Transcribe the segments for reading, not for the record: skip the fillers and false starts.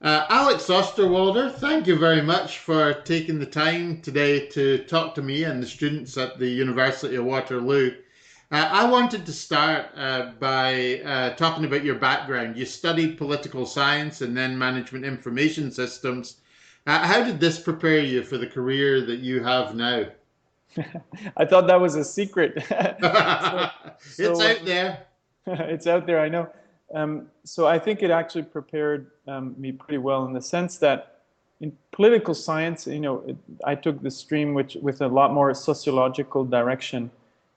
Alex Osterwalder, thank you very much for taking the time today to talk to me and the students at the University of Waterloo. I wanted to start by talking about your background. You studied political science and then management information systems. How did this prepare you for the career that you have now? I thought that was a secret. So, It's so out there. it's out there, I know. So I think it actually prepared me pretty well in the sense that in political science, I took the stream which with a lot more sociological direction.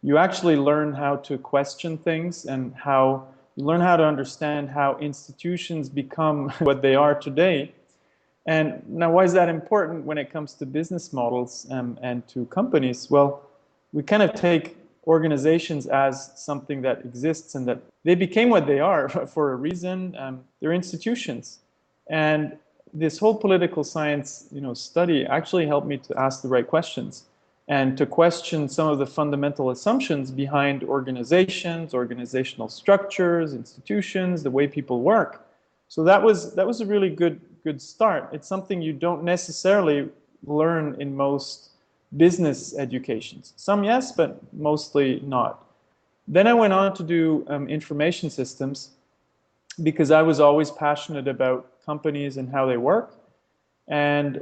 You actually learn how to question things and how you learn how to understand how institutions become what they are today. And now, why is that important when it comes to business models and to companies? Well, we kind of take organizations as something that exists and that they became what they are for a reason. They're institutions. And this whole political science, study actually helped me to ask the right questions and to question some of the fundamental assumptions behind organizations, organizational structures, institutions, the way people work. So that was a really good start. It's something you don't necessarily learn in most business educations. Some yes, but mostly not. Then I went on to do information systems because I was always passionate about companies and how they work and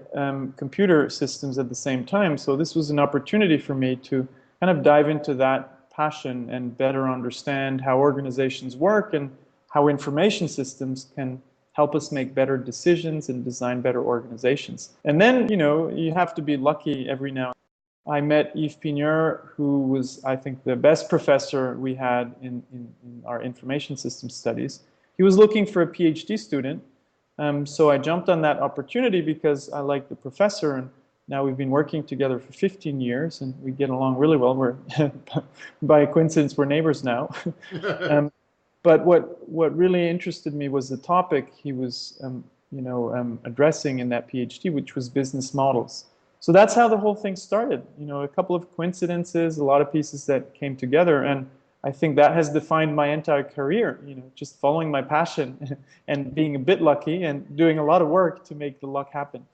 computer systems at the same time. So this was an opportunity for me to kind of dive into that passion and better understand how organizations work and how information systems can help us make better decisions and design better organizations. And then, you have to be lucky every now and then. I met Yves Pigneur, who was, I think, the best professor we had in our information system studies. He was looking for a PhD student. So I jumped on that opportunity because I liked the professor, and now we've been working together for 15 years and we get along really well. We're, by coincidence, we're neighbors now. um, but what really interested me was the topic he was addressing in that PhD, which was business models. So that's how the whole thing started. A couple of coincidences, a lot of pieces that came together, and I think that has defined my entire career. Just following my passion and being a bit lucky and doing a lot of work to make the luck happen.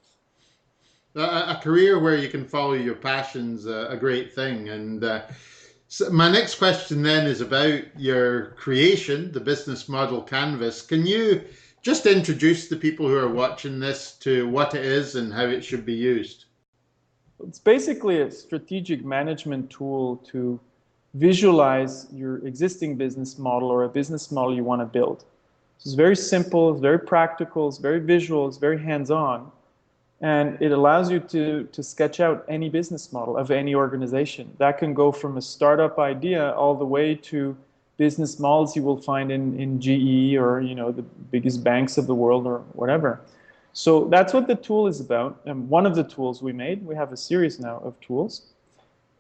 A career where you can follow your passions a great thing. And so my next question then is about your creation, the business model canvas. Can you just introduce the people who are watching this to what it is and how it should be used? It's basically a strategic management tool to visualize your existing business model or a business model you want to build. It's very simple, it's very practical, it's very visual, it's very hands-on, and it allows you to sketch out any business model of any organization. That can go from a startup idea all the way to business models you will find in GE or the biggest banks of the world or whatever. So that's what the tool is about. And one of the tools we made, we have a series now of tools.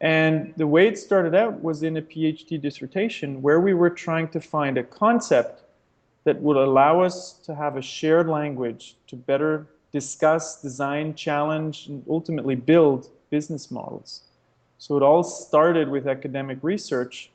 And the way it started out was in a PhD dissertation where we were trying to find a concept that would allow us to have a shared language to better discuss, design, challenge, and ultimately build business models. So it all started with academic research,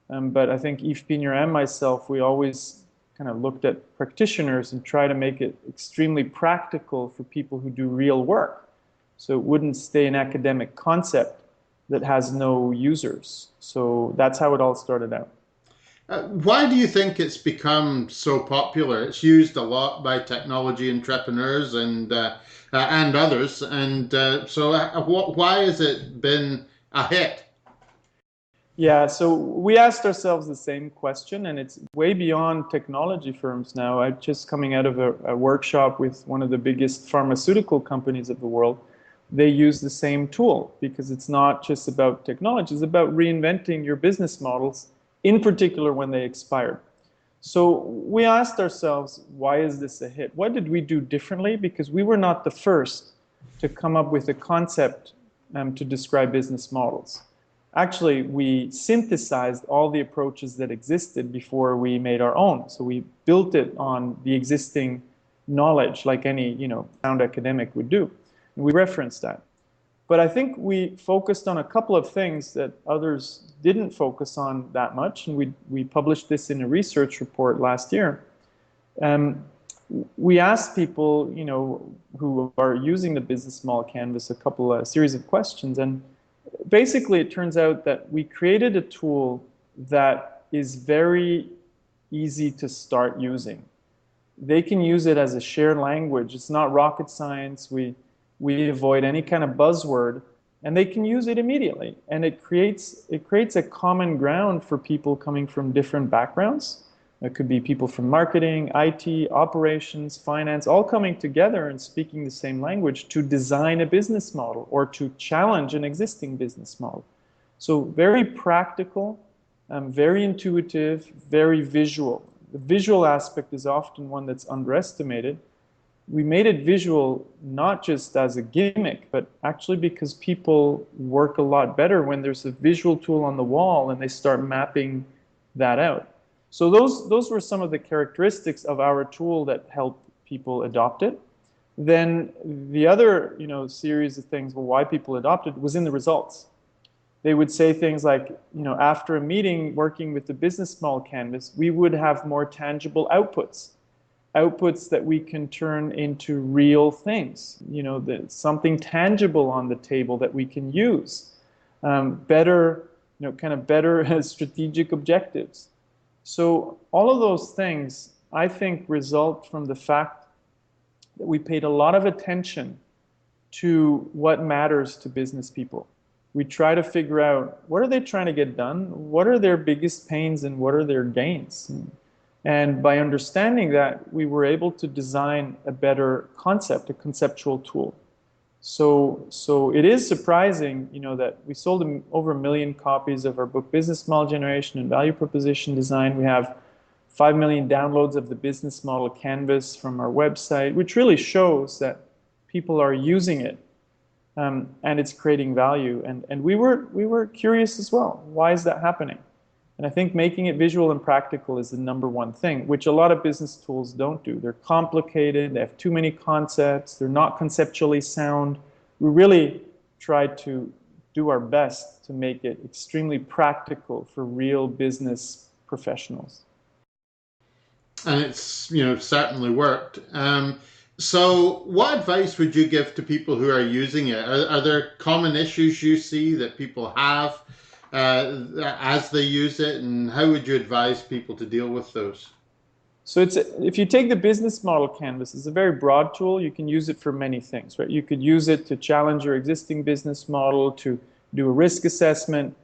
but I think Yves Pigneur and myself, we always kind of looked at practitioners and try to make it extremely practical for people who do real work. So it wouldn't stay an academic concept that has no users. So that's how it all started out. Why do you think it's become so popular? It's used a lot by technology entrepreneurs and others. And why has it been a hit? Yeah, so we asked ourselves the same question, and it's way beyond technology firms now. I'm just coming out of a workshop with one of the biggest pharmaceutical companies of the world. They use the same tool because it's not just about technology, it's about reinventing your business models, in particular when they expired. So we asked ourselves, why is this a hit? What did we do differently? Because we were not the first to come up with a concept to describe business models. Actually, we synthesized all the approaches that existed before we made our own. So we built it on the existing knowledge, like any sound academic would do. And we referenced that. But I think we focused on a couple of things that others didn't focus on that much. And we published this in a research report last year. we asked people, who are using the business model canvas a series of questions, and basically it turns out that we created a tool that is very easy to start using. They can use it as a shared language. It's not rocket science. We avoid any kind of buzzword, and they can use it immediately. And it creates a common ground for people coming from different backgrounds. It could be people from marketing, IT, operations, finance, all coming together and speaking the same language to design a business model or to challenge an existing business model. So very practical, very intuitive, very visual. The visual aspect is often one that's underestimated. We made it visual not just as a gimmick, but actually because people work a lot better when there's a visual tool on the wall and they start mapping that out. So those were some of the characteristics of our tool that helped people adopt it. Then the other, series of things, well, why people adopted was in the results. They would say things like, after a meeting working with the business model canvas, we would have more tangible outputs that we can turn into real things, something tangible on the table that we can use, better strategic objectives. So all of those things, I think, result from the fact that we paid a lot of attention to what matters to business people. We try to figure out, what are they trying to get done? What are their biggest pains and what are their gains? And by understanding that, we were able to design a better concept, a conceptual tool. So it is surprising, that we sold over 1 million copies of our book, Business Model Generation and Value Proposition Design. We have 5 million downloads of the business model canvas from our website, which really shows that people are using it, and it's creating value. And we were curious as well. Why is that happening? And I think making it visual and practical is the #1 thing, which a lot of business tools don't do. They're complicated, they have too many concepts, they're not conceptually sound. We really tried to do our best to make it extremely practical for real business professionals. And it's, certainly worked. So what advice would you give to people who are using it? Are there common issues you see that people have as they use it, and how would you advise people to deal with those? So if you take the business model canvas, it's a very broad tool. You can use it for many things, right? You could use it to challenge your existing business model, to do a risk assessment.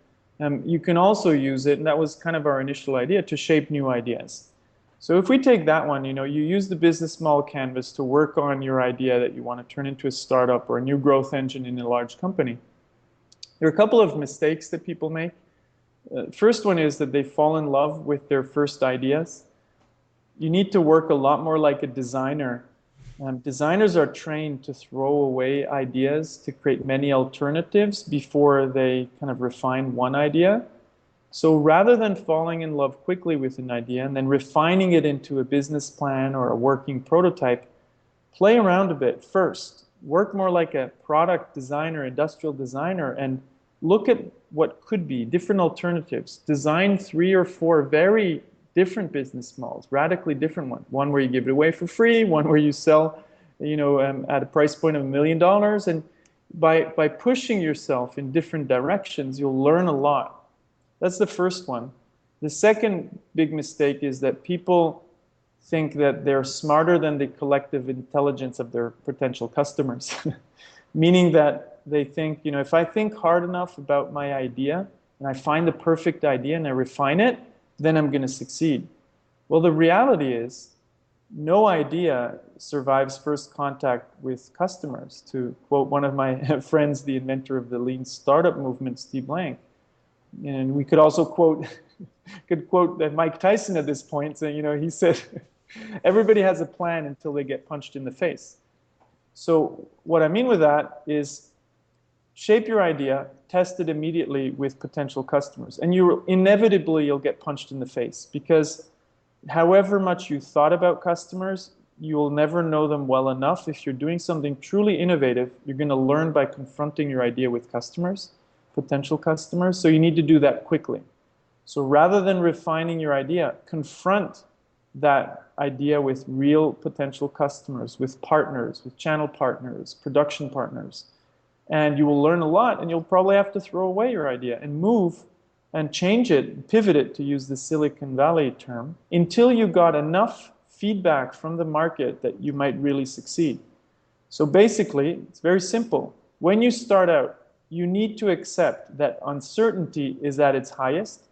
You can also use it, and that was kind of our initial idea, to shape new ideas. So if we take that one, you use the business model canvas to work on your idea that you want to turn into a startup or a new growth engine in a large company. There are a couple of mistakes that people make. First one is that they fall in love with their first ideas. You need to work a lot more like a designer. Designers are trained to throw away ideas, to create many alternatives before they kind of refine one idea. So rather than falling in love quickly with an idea and then refining it into a business plan or a working prototype, play around a bit first. Work more like a product designer, industrial designer, and look at what could be different alternatives. Design 3 or 4 very different business models, radically different ones. One where you give it away for free, one where you sell, at a price point of $1 million. And by pushing yourself in different directions, you'll learn a lot. That's the first one. The second big mistake is that people think that they're smarter than the collective intelligence of their potential customers. Meaning that they think, if I think hard enough about my idea and I find the perfect idea and I refine it, then I'm going to succeed. Well, the reality is no idea survives first contact with customers. To quote one of my friends, the inventor of the lean startup movement, Steve Blank. And we could also quote Mike Tyson at this point, saying, he said, everybody has a plan until they get punched in the face. So what I mean with that is shape your idea, test it immediately with potential customers, and you'll get punched in the face, because however much you thought about customers, you will never know them well enough. If you're doing something truly innovative, you're going to learn by confronting your idea with customers, potential customers. So you need to do that quickly. So rather than refining your idea, confront that idea with real potential customers, with partners, with channel partners, production partners. And you will learn a lot, and you'll probably have to throw away your idea and move and change it, pivot it, to use the Silicon Valley term, until you got enough feedback from the market that you might really succeed. So basically, it's very simple. When you start out, you need to accept that uncertainty is at its highest,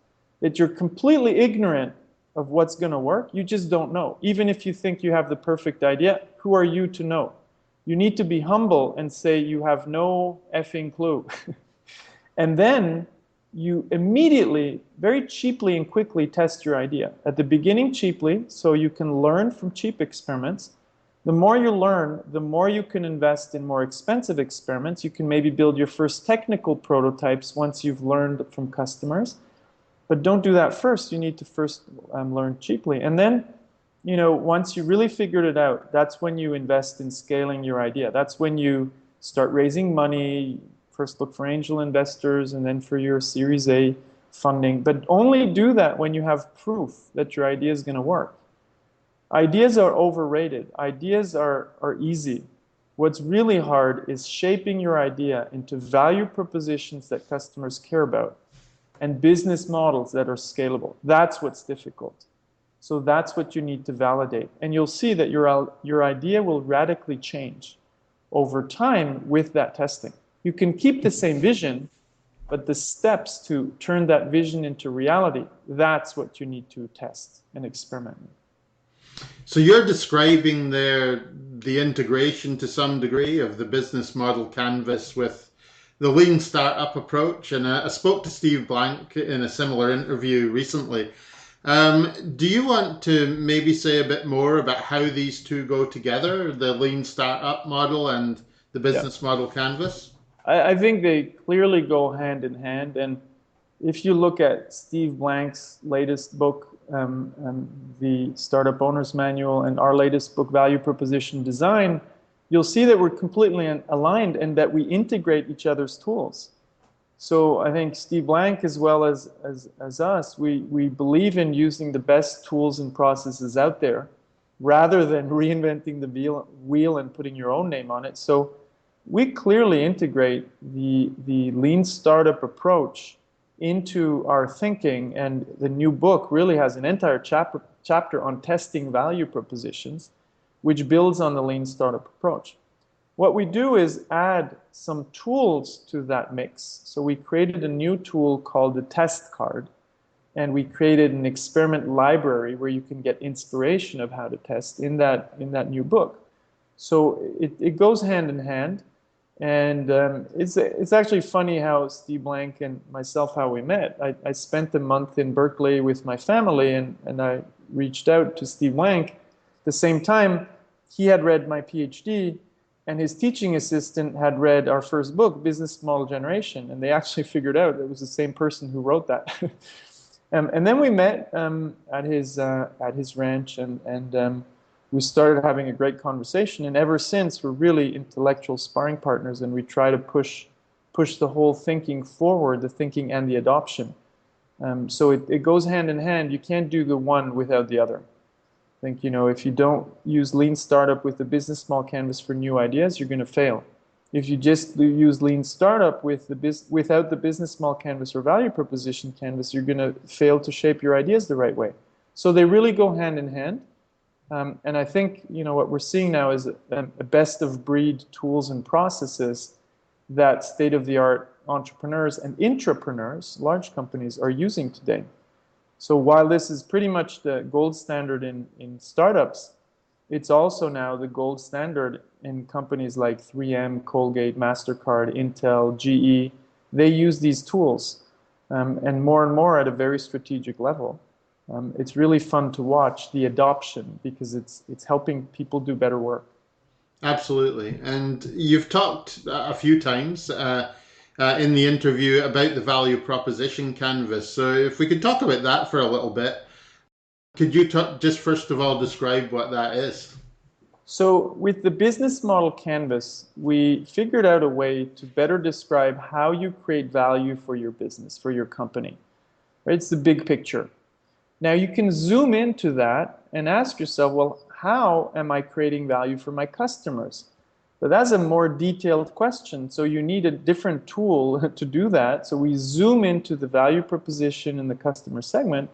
that you're completely ignorant of what's going to work. You just don't know. Even if you think you have the perfect idea, who are you to know? You need to be humble and say you have no effing clue. And then you immediately, very cheaply and quickly test your idea. At the beginning, cheaply, so you can learn from cheap experiments. The more you learn, the more you can invest in more expensive experiments. You can maybe build your first technical prototypes once you've learned from customers. But don't do that first. You need to first learn cheaply. And then, once you really figured it out, that's when you invest in scaling your idea. That's when you start raising money. First look for angel investors and then for your Series A funding. But only do that when you have proof that your idea is going to work. Ideas are overrated. Ideas are easy. What's really hard is shaping your idea into value propositions that customers care about and business models that are scalable. That's what's difficult. So that's what you need to validate. And you'll see that your idea will radically change over time with that testing. You can keep the same vision, but the steps to turn that vision into reality, that's what you need to test and experiment with. So you're describing the integration to some degree of the business model canvas with the lean startup approach. And I spoke to Steve Blank in a similar interview recently. Do you want to maybe say a bit more about how these two go together, the lean startup model and the business model canvas? I think they clearly go hand in hand. And if you look at Steve Blank's latest book, the Startup Owner's Manual, and our latest book, Value Proposition Design, you'll see that we're completely aligned and that we integrate each other's tools. So I think Steve Blank, as well as us, we believe in using the best tools and processes out there rather than reinventing the wheel and putting your own name on it. So we clearly integrate the lean startup approach into our thinking, and the new book really has an entire chapter on testing value propositions, which builds on the lean startup approach. What we do is add some tools to that mix. So we created a new tool called the test card, and we created an experiment library where you can get inspiration of how to test in that new book. So it goes hand in hand. And it's actually funny how Steve Blank and myself, how we met. I spent a month in Berkeley with my family, and I reached out to Steve Blank. At the same time, he had read my PhD, and his teaching assistant had read our first book, Business Model Generation, and they actually figured out it was the same person who wrote that. And then we met at his ranch, and we started having a great conversation, and ever since we're really intellectual sparring partners, and we try to push the whole thinking forward, the thinking and the adoption. So it goes hand in hand. You can't do the one without the other. I think, if you don't use lean startup with the business model canvas for new ideas, you're going to fail. If you just use lean startup without the business model canvas or value proposition canvas, you're going to fail to shape your ideas the right way. So they really go hand in hand. And I think, what we're seeing now is a best of breed tools and processes that state-of-the-art entrepreneurs and intrapreneurs, large companies, are using today. So while this is pretty much the gold standard in startups, it's also now the gold standard in companies like 3M, Colgate, MasterCard, Intel, GE. They use these tools, and more at a very strategic level. It's really fun to watch the adoption because it's helping people do better work. Absolutely. And you've talked a few times in the interview about the value proposition canvas. So if we could talk about that for a little bit, could you just first of all describe what that is? So with the business model canvas, we figured out a way to better describe how you create value for your business, for your company. Right? It's the big picture. Now you can zoom into that and ask yourself, well, how am I creating value for my customers? But that's a more detailed question. So you need a different tool to do that. So we zoom into the value proposition in the customer segment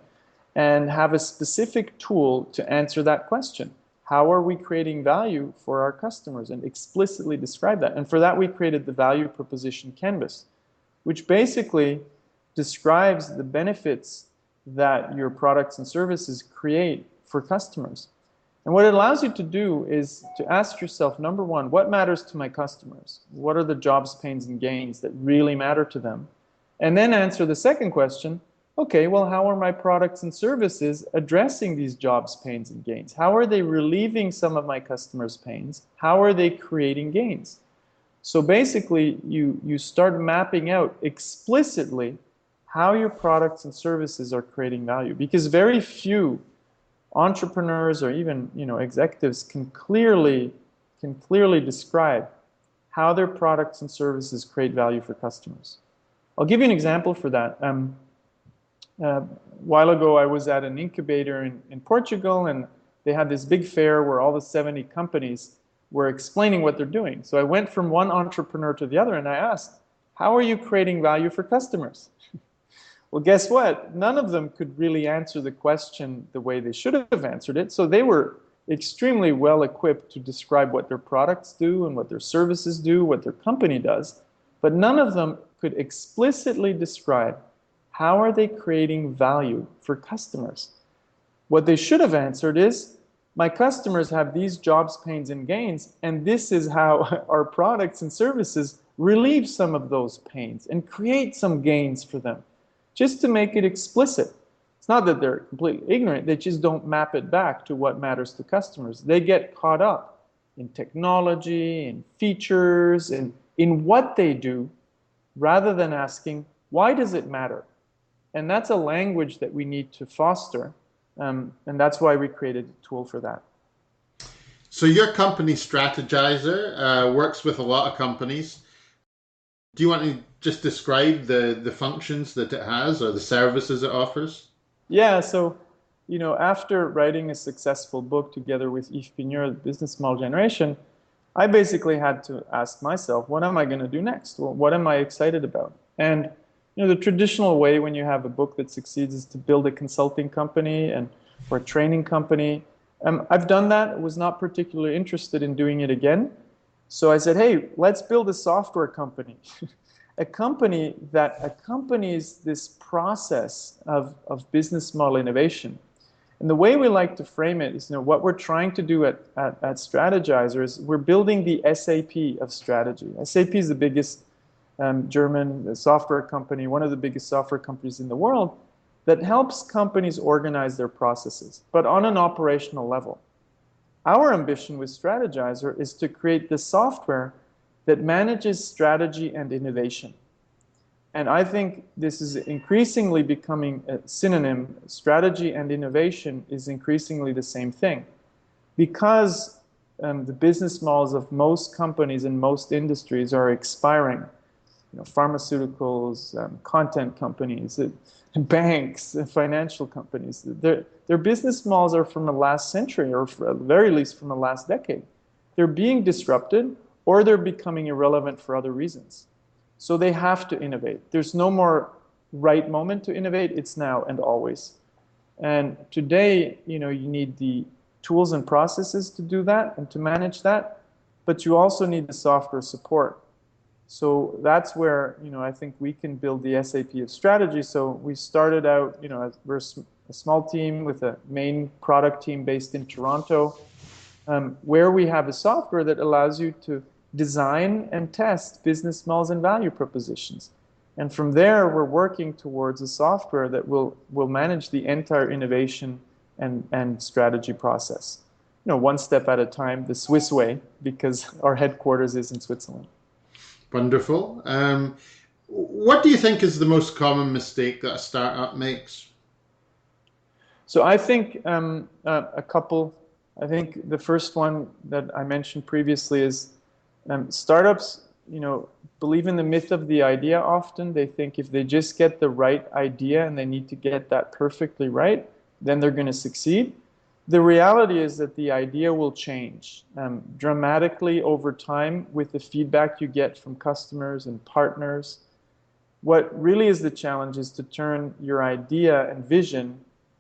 and have a specific tool to answer that question. How are we creating value for our customers, and explicitly describe that? And for that, we created the value proposition canvas, which basically describes the benefits that your products and services create for customers. And what it allows you to do is to ask yourself, number one, what matters to my customers? What are the jobs, pains, and gains that really matter to them? And then answer the second question, okay, well, how are my products and services addressing these jobs, pains, and gains? How are they relieving some of my customers' pains? How are they creating gains? So basically, you start mapping out explicitly how your products and services are creating value, because very few entrepreneurs or even executives can clearly describe how their products and services create value for customers. I'll give you an example for that. A while ago, I was at an incubator in Portugal, and they had this big fair where all the 70 companies were explaining what they're doing. So I went from one entrepreneur to the other, and I asked, how are you creating value for customers? Well, guess what? None of them could really answer the question the way they should have answered it. So they were extremely well equipped to describe what their products do and what their services do, what their company does. But none of them could explicitly describe how are they creating value for customers. What they should have answered is, my customers have these jobs, pains, and gains, and this is how our products and services relieve some of those pains and create some gains for them. Just to make it explicit. It's not that they're completely ignorant, they just don't map it back to what matters to customers. They get caught up in technology, in features, and in what they do, rather than asking, why does it matter? And that's a language that we need to foster, and that's why we created a tool for that. So your company, Strategyzer, works with a lot of companies. Do you want to just describe the functions that it has or the services it offers? Yeah, so after writing a successful book together with Yves Pigneur, Business Model Generation, I basically had to ask myself, what am I going to do next? Well, what am I excited about? And the traditional way when you have a book that succeeds is to build a consulting company or a training company. I've done that, was not particularly interested in doing it again. So I said, hey, let's build a software company. A company that accompanies this process of business model innovation. And the way we like to frame it is, what we're trying to do at Strategyzer is we're building the SAP of strategy. SAP is the biggest German software company, one of the biggest software companies in the world, that helps companies organize their processes, but on an operational level. Our ambition with Strategyzer is to create the software that manages strategy and innovation. And I think this is increasingly becoming a synonym. Strategy and innovation is increasingly the same thing. Because the business models of most companies in most industries are expiring. Pharmaceuticals, content companies, banks, financial companies. Their business models are from the last century, or at the very least from the last decade. They're being disrupted, or they're becoming irrelevant for other reasons. So they have to innovate. There's no more right moment to innovate. It's now and always. And today, you need the tools and processes to do that and to manage that, but you also need the software support. So that's where, I think we can build the SAP of strategy. So we started out, we're a small team with a main product team based in Toronto, where we have a software that allows you to design and test business models and value propositions. And from there, we're working towards a software that will manage the entire innovation and strategy process. One step at a time, the Swiss way, because our headquarters is in Switzerland. Wonderful. What do you think is the most common mistake that a startup makes? So I think a couple. I think the first one that I mentioned previously is startups, believe in the myth of the idea often. They think if they just get the right idea, and they need to get that perfectly right, then they're going to succeed. The reality is that the idea will change dramatically over time with the feedback you get from customers and partners. What really is the challenge is to turn your idea and vision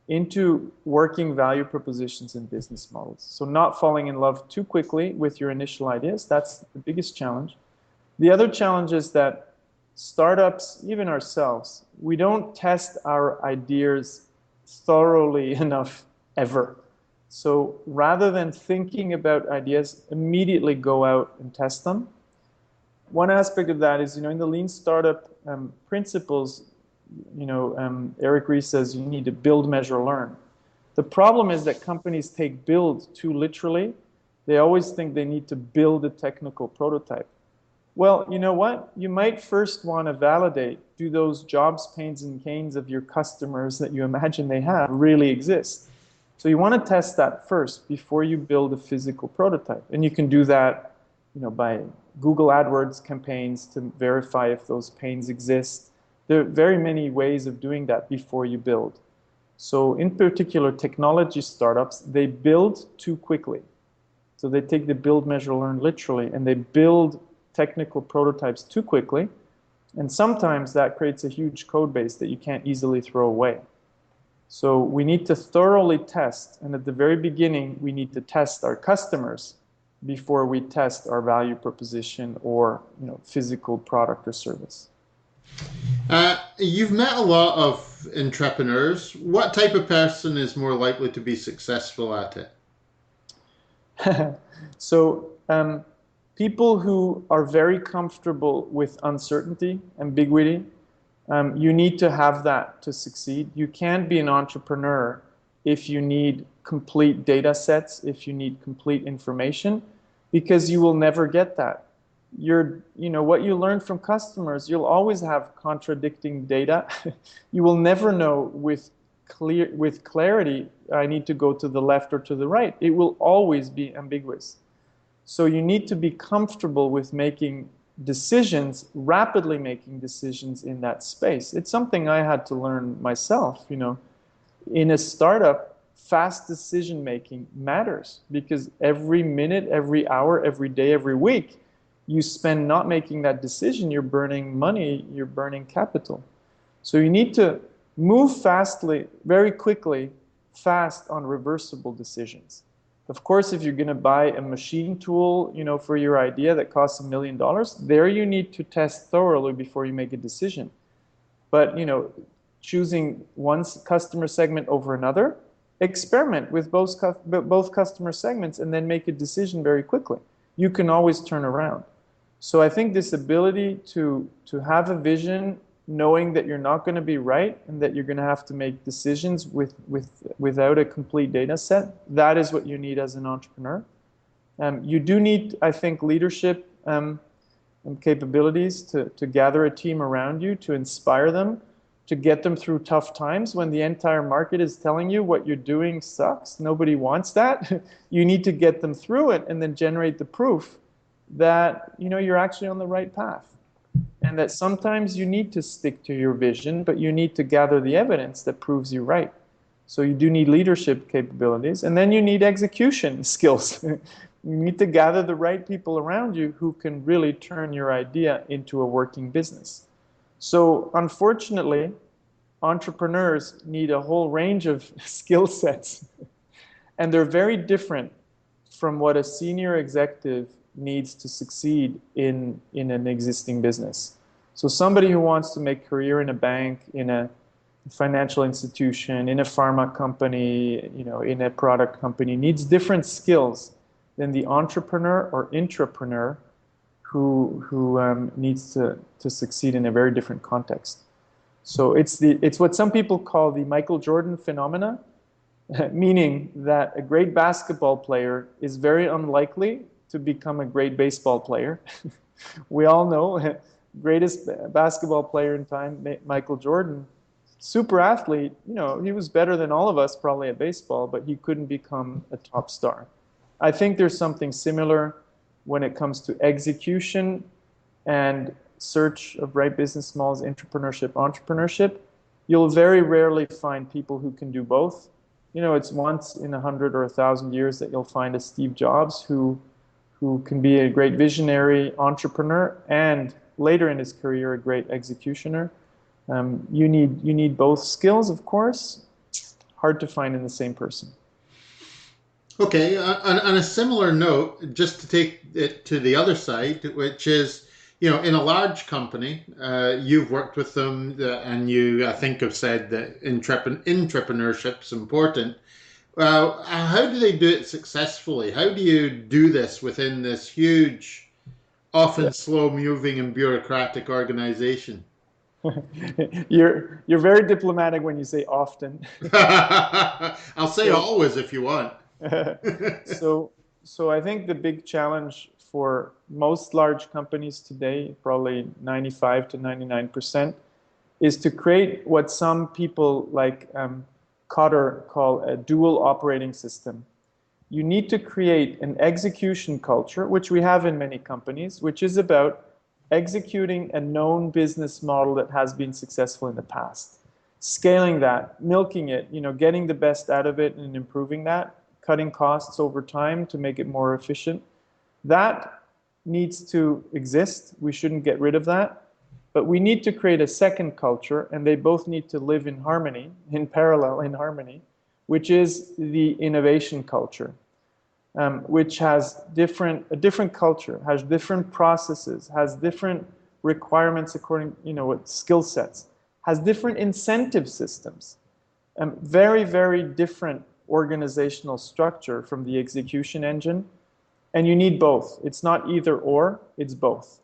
into working value propositions and business models. So not falling in love too quickly with your initial ideas, that's the biggest challenge. The other challenge is that startups, even ourselves, we don't test our ideas thoroughly enough ever. So rather than thinking about ideas, immediately go out and test them. One aspect of that is, in the lean startup principles, Eric Ries says you need to build, measure, learn. The problem is that companies take build too literally. They always think they need to build a technical prototype. Well, you know what? You might first want to validate, do those jobs, pains, and gains of your customers that you imagine they have really exist? So you want to test that first before you build a physical prototype. And you can do that, by Google AdWords campaigns to verify if those pains exist. There are very many ways of doing that before you build. So in particular, technology startups, they build too quickly. So they take the build, measure, learn literally, and they build technical prototypes too quickly. And sometimes that creates a huge code base that you can't easily throw away. So we need to thoroughly test. And at the very beginning, we need to test our customers before we test our value proposition or physical product or service. You've met a lot of entrepreneurs. What type of person is more likely to be successful at it? So people who are very comfortable with uncertainty, ambiguity, you need to have that to succeed. You can't be an entrepreneur if you need complete data sets, if you need complete information, because you will never get that. What you learn from customers, you'll always have contradicting data. You will never know with clarity, I need to go to the left or to the right. It will always be ambiguous. So you need to be comfortable with making decisions, rapidly making decisions in that space. It's something I had to learn myself. In a startup, fast decision making matters because every minute, every hour, every day, every week, you spend not making that decision, you're burning money, you're burning capital. So you need to move fastly, very quickly, fast on reversible decisions. Of course, if you're going to buy a machine tool, for your idea that costs $1 million, there you need to test thoroughly before you make a decision. But, choosing one customer segment over another, experiment with both customer segments and then make a decision very quickly. You can always turn around. So I think this ability to have a vision, knowing that you're not going to be right and that you're going to have to make decisions without a complete data set, that is what you need as an entrepreneur. You do need, I think, leadership and capabilities to gather a team around you, to inspire them, to get them through tough times when the entire market is telling you what you're doing sucks. Nobody wants that. You need to get them through it and then generate the proof that you're actually on the right path. And that sometimes you need to stick to your vision, but you need to gather the evidence that proves you right. So you do need leadership capabilities, and then you need execution skills. You need to gather the right people around you who can really turn your idea into a working business. So unfortunately, entrepreneurs need a whole range of skill sets, and they're very different from what a senior executive needs to succeed in an existing business. So somebody who wants to make a career in a bank, in a financial institution, in a pharma company, in a product company, needs different skills than the entrepreneur or intrapreneur who needs to succeed in a very different context. So it's what some people call the Michael Jordan phenomena, meaning that a great basketball player is very unlikely to become a great baseball player. We all know, greatest basketball player in time, Michael Jordan, super athlete, he was better than all of us probably at baseball, but he couldn't become a top star. I think there's something similar when it comes to execution and search of right business models, entrepreneurship. You'll very rarely find people who can do both. it's once in 100 or 1,000 years that you'll find a Steve Jobs who can be a great visionary entrepreneur and later in his career a great executioner. You need both skills, of course. Hard to find in the same person. Okay, on a similar note, just to take it to the other side, which is, in a large company, you've worked with them, and you, I think, have said that entrepreneurship is important. How do they do it successfully? How do you do this within this huge, Yeah. often slow-moving and bureaucratic organization? You're very diplomatic when you say often. I'll say So always if you want. so so I think the big challenge for most large companies today, probably 95 to 99%, is to create what some people like Carr call a dual operating system. You need to create an execution culture, which we have in many companies, which is about executing a known business model that has been successful in the past, scaling that, milking it, getting the best out of it and improving that, cutting costs over time to make it more efficient. That needs to exist. We shouldn't get rid of that. But we need to create a second culture, and they both need to live in harmony, in parallel, in harmony, which is the innovation culture, which has a different culture, has different processes, has different requirements according, with skill sets, has different incentive systems, very, very different organizational structure from the execution engine. And you need both. It's not either or, it's both.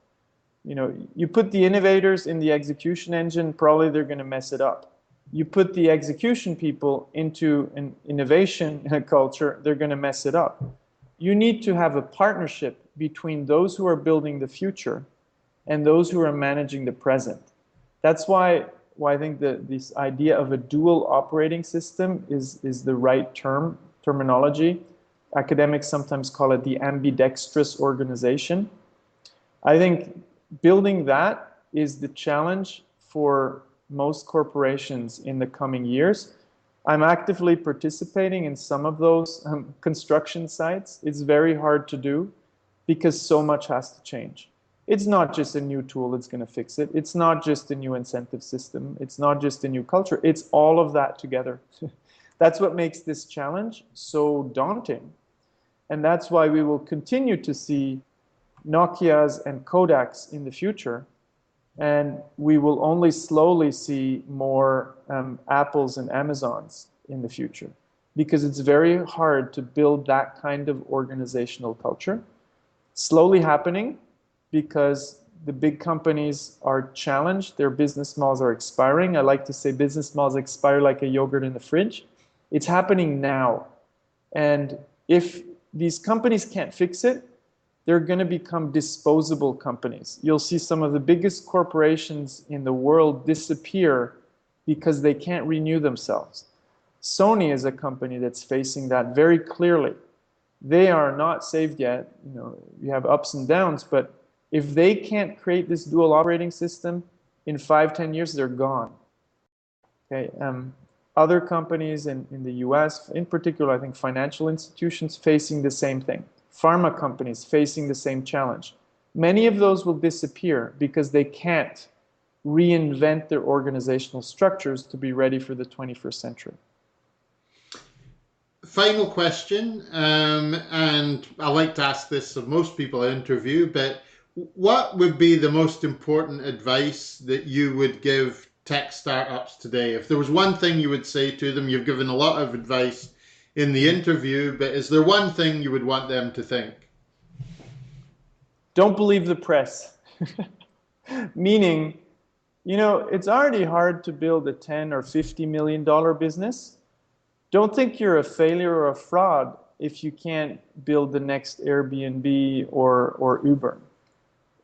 You put the innovators in the execution engine, probably they're going to mess it up. You put the execution people into an innovation culture, they're going to mess it up. You need to have a partnership between those who are building the future and those who are managing the present. That's why I think that this idea of a dual operating system is the right terminology. Academics sometimes call it the ambidextrous organization. I think building that is the challenge for most corporations in the coming years. I'm actively participating in some of those construction sites. It's very hard to do because so much has to change. It's not just a new tool that's going to fix it. It's not just a new incentive system. It's not just a new culture. It's all of that together. That's what makes this challenge so daunting. And that's why we will continue to see Nokias and Kodaks in the future. And we will only slowly see more Apples and Amazons in the future, because it's very hard to build that kind of organizational culture. Slowly happening because the big companies are challenged. Their business models are expiring. I like to say business models expire like a yogurt in the fridge. It's happening now. And if these companies can't fix it, they're going to become disposable companies. You'll see some of the biggest corporations in the world disappear because they can't renew themselves. Sony is a company that's facing that very clearly. They are not saved yet. You have ups and downs, but if they can't create this dual operating system, in 5-10 years, they're gone. Okay. Other companies in the US, in particular, I think financial institutions facing the same thing. Pharma companies facing the same challenge. Many of those will disappear because they can't reinvent their organizational structures to be ready for the 21st century. Final question, and I like to ask this of most people I interview, but what would be the most important advice that you would give tech startups today? If there was one thing you would say to them, you've given a lot of advice in the interview, but is there one thing you would want them to think? Don't believe the press. Meaning, it's already hard to build a $10 or $50 million business. Don't think you're a failure or a fraud if you can't build the next Airbnb or Uber.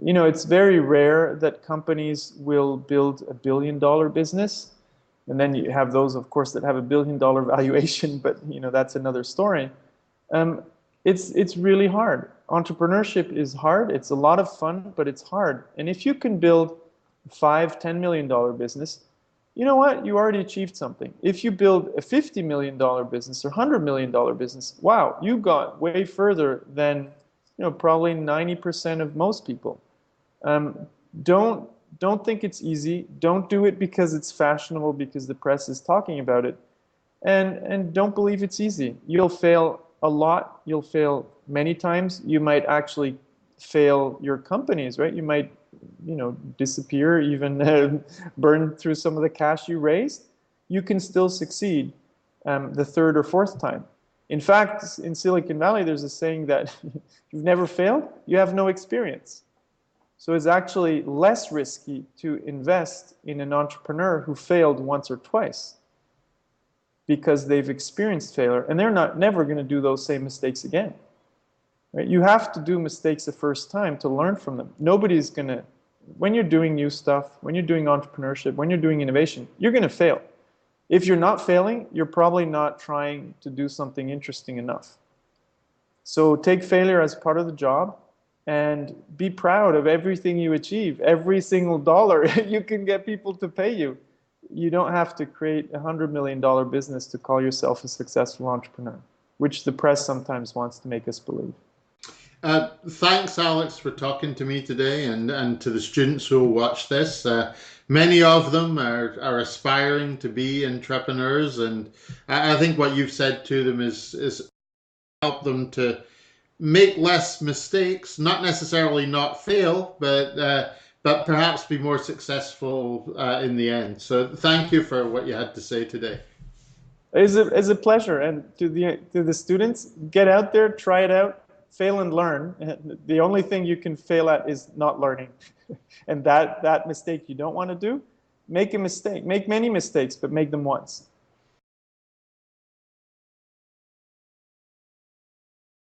It's very rare that companies will build a $1 billion business. And then you have those, of course, that have a $1 billion valuation, but that's another story. It's really hard. Entrepreneurship is hard. It's a lot of fun, but it's hard. And if you can build a $5-10 million business, you know what? You already achieved something. If you build a $50 million business or $100 million business, wow, you got way further than probably 90% of most people. Um, don't don't think it's easy. Don't do it because it's fashionable, because the press is talking about it, and don't believe it's easy. You'll fail a lot. You'll fail many times. You might actually fail your companies, right? You might, disappear, even burn through some of the cash you raised. You can still succeed the third or fourth time. In fact, in Silicon Valley, there's a saying that if you've never failed, you have no experience. So it's actually less risky to invest in an entrepreneur who failed once or twice because they've experienced failure and they're never going to do those same mistakes again. Right? You have to do mistakes the first time to learn from them. Nobody's going to, when you're doing new stuff, when you're doing entrepreneurship, when you're doing innovation, you're going to fail. If you're not failing, you're probably not trying to do something interesting enough. So take failure as part of the job and be proud of everything you achieve. Every single dollar you can get people to pay you. You don't have to create a $100 million business to call yourself a successful entrepreneur, which the press sometimes wants to make us believe. Thanks, Alex, for talking to me today, and to the students who will watch this. Many of them are aspiring to be entrepreneurs, and I think what you've said to them is help them to make less mistakes, not necessarily not fail, but perhaps be more successful in the end. So thank you for what you had to say today. It's a pleasure. And to the students, get out there, try it out, fail and learn. The only thing you can fail at is not learning. And that mistake you don't want to do, make a mistake. Make many mistakes, but make them once.